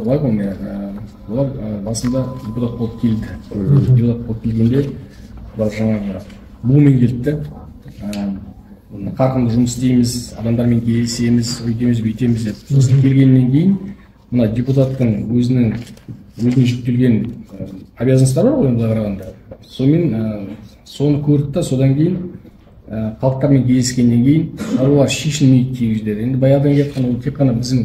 Олар олар басында депутат болып келді. Депутат болып келгенде олар жаңағы бумен келді. Қарқынды жұмыс істейміз, адамдармен кездесеміз, өйтеміз, бүйтеміз деп. Сосын келгеннен кейін мына депутаттың өзіне жүктелген обязанностьтары бар ғой енді қарағанда. Соны көрді да, содан кейін халықтармен кездескеннен кейін олар шешілмейді кей жердер. Енді баяғыдан келатқан ол тек қана біздің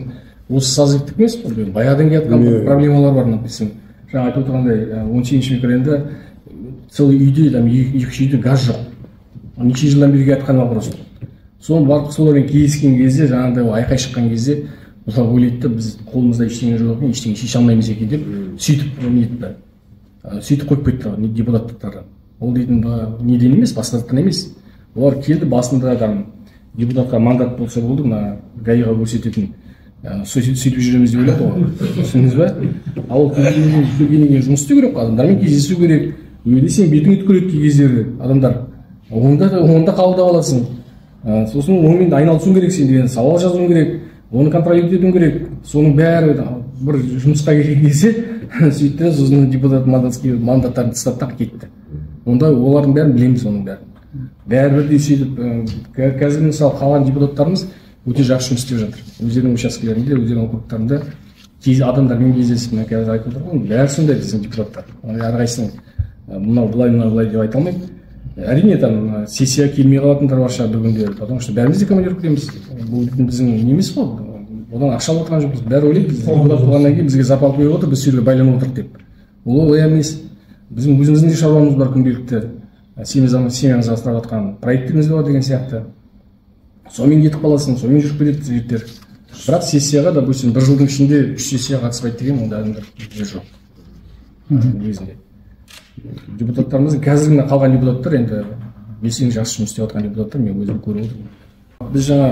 осы сазовтық емес қой, баяғыдан келатқан проблемалар бар. Например, жаңа айтып отырғандай 18-ші микрорайонда целый үйде, там екі үйде газ жоқ. Неше жылдан бері келатқан вопрос. Соны барып солармен кездескен кезде, жаңағыдай айқай шыққан кезде, олар ойлайды да біз қолымызда ештеңе жоқ екен, ештеңе шеше алмаймыз екен деп, сөйтіп нетті. Сөйтіп қойып кетті депутаттықтарды. Ол дейтін неден емес, бастықтан емес. Олар келді, басында депутатқа мандат болса болды, мына ГАИ-ға көрсететін. Сөйтіп жүреміз деп ойлады ғой. Түсіндіңіз ба? Ал келгеннен кейін жұмыс істеу керек, адамдармен кездесу керек. Өйде сен бетіңе түкіреді кей кездері адамдар. Онда қабылдап аласың. Сосын онымен айналысуың керек, сен деген сауал жазуың керек, оны контролировать етуің керек. Соның бәрі бір жұмысқа келген кезде сөйтті, сосын депутат мандаттарын тастап кетті. Онда олардың бәрін білеміз, оның бәрін. Бәрібір сөйтіп, қазір мысалы қалған депутаттарымыз өте жақсы жұмыс істеп жатыр. Өздерінің учаскелерінде, өздерінің округтарында адамдармен кездесіп, қазір айтып отыр ғой, бәрі сондай біздің депутаттар. Әрқайсының мынау былай деп айта алмаймын. Әрине там сессия келмей қалатындар бар шығар бүгінде, потому что бәріміз де командировкадеміз. Бұл біздің неміз ғой. Одан ақша алып отырған жоқпыз. Бәрі ойлайды, біз депутат болғаннан кейін бізге зарплата беріп отыр, біз сөйлеуге байланып отырдық деп. Ол олай емес. Біздің өзіміздің де шаруамыз бар күнделікті. Семьяңызға асырап жатқан проекттеріміз бар деген сияқты. Сонымен кетіп қаласың, сонымен жүріп кетеді жігіттер. Бірақ сессияға да допустим бір жылдың ішінде 3 сессияға қатыспайды деген онда адамдар жоқ. Негізінде. Депутаттарымыздың қазіргі қалған депутаттар енді белсенді жақсы жұмыс істеп жатқан депутаттар, мен өзім көріп отырмын. Біз жаңа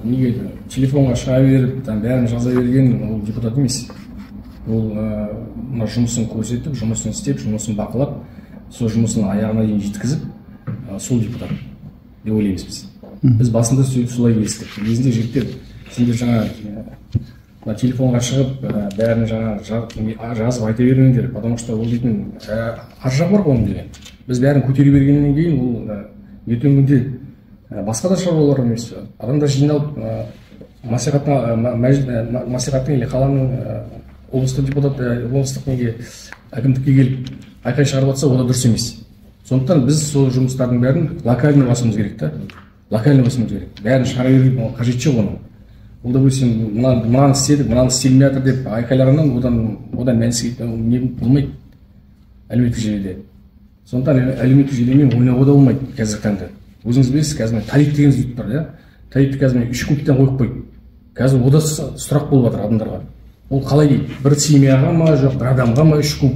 неге телефонға шыға беріп, бәрін жаза берген ол депутат емес. Ол мына жұмысын көрсетіп, жұмысын істеп, жұмысын бақылап, сол жұмысын аяғына дейін жеткізіп, сол депутат деп ойлаймыз біз. Біз басында солай келістік. Кезінде жігіттер, сендер жаңа телефонға шығып, бәрін жаңа жазып айта бермеңдер, потому что ол дейтін ар жағы бар ғой оның деген. Біз бәрін көтере бергеннен кейін ол ертеңгі күнде басқа да шаруалар емес. Адамдар жиналып мәслихаттың или қаланың облыстық депутат, облыстық неге әкімдікке келіп айқай шығарып жатса, ол да дұрыс емес. Сондықтан біз сол жұмыстардың бәрін локально басымыз керек та. Локально басымыз керек. Бәрін шығара беруге қажет жоқ оның. Ол да өсім мынаны істедік, мынаны істелмей жатыр деп айқайлағаннан одан мәнісі не болмайды әлеуметтік желіде. Сондықтан әлеуметтік желімен ойнауға да болмайды қазіргі таңда. Өзіңіз білесіз, қазір тариф деген сөйтіп бар, иә? Тарифті қазір 3 пункттен қойып қойды. Қазір ода сұрақ болып жатыр адамдарға. Ол қалай дейді? Бір семьяға ма, жоқ, бір адамға ма 3 куб?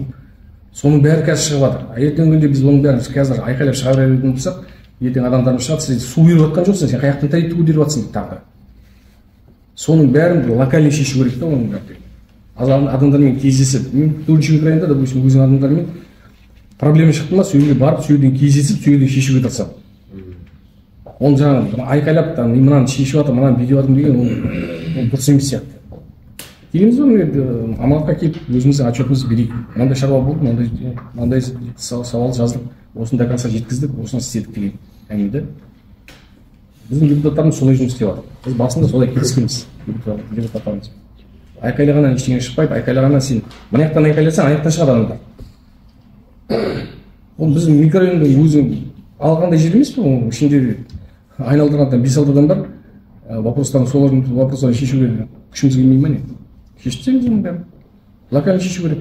Соның бәрі қазір шығып жатыр. Ертеңгі күнде біз оның бәрін қазір айқайлап шығара беретін болсақ, ертең адамдарымыз шығады, сен су беріп жатқан жоқсың, сен қаяқтан тарифті көтеріп жатсың дейді тағы. Соның бәрін локально шешу керек та оның бәрін. Адамдармен кездесіп, 4-ші микрорайонда да өзің адамдармен проблема шықты ма, сол жерге барып, сол жерден кездесіп, сол жерден шешуге тырысамын. Оны жаңағы айқайлап, мынаны шешіп жатыр, мынаны бүйтіп жатырмын деген ол дұрыс емес сияқты. Келеміз ғой, аманатқа келіп, өзіміздің отчетымызды берейік. Мынандай шаруа болды, мынандай сауал жаздық, осыны до конца жеткіздік, осыны істедік деген әңгіме. Біздің депутаттарымыз солай жұмыс істеп жатыр. Біз басында солай келіскенбіз депутаттарымыз. Айқайлағаннан ештеңе шықпайды, айқайлағаннан сен мына жақтан айқайласаң, ана жақтан шығады адамдар. Ол біздің микрорайондың өзі алғандай жер емес пе? Оның ішінде айналдырғанда 5-6 адам бар. Солардың вопростарын шешуге күшіміз келмей ме не? Шешсеңіз оның бәрін. Локально шешу керек.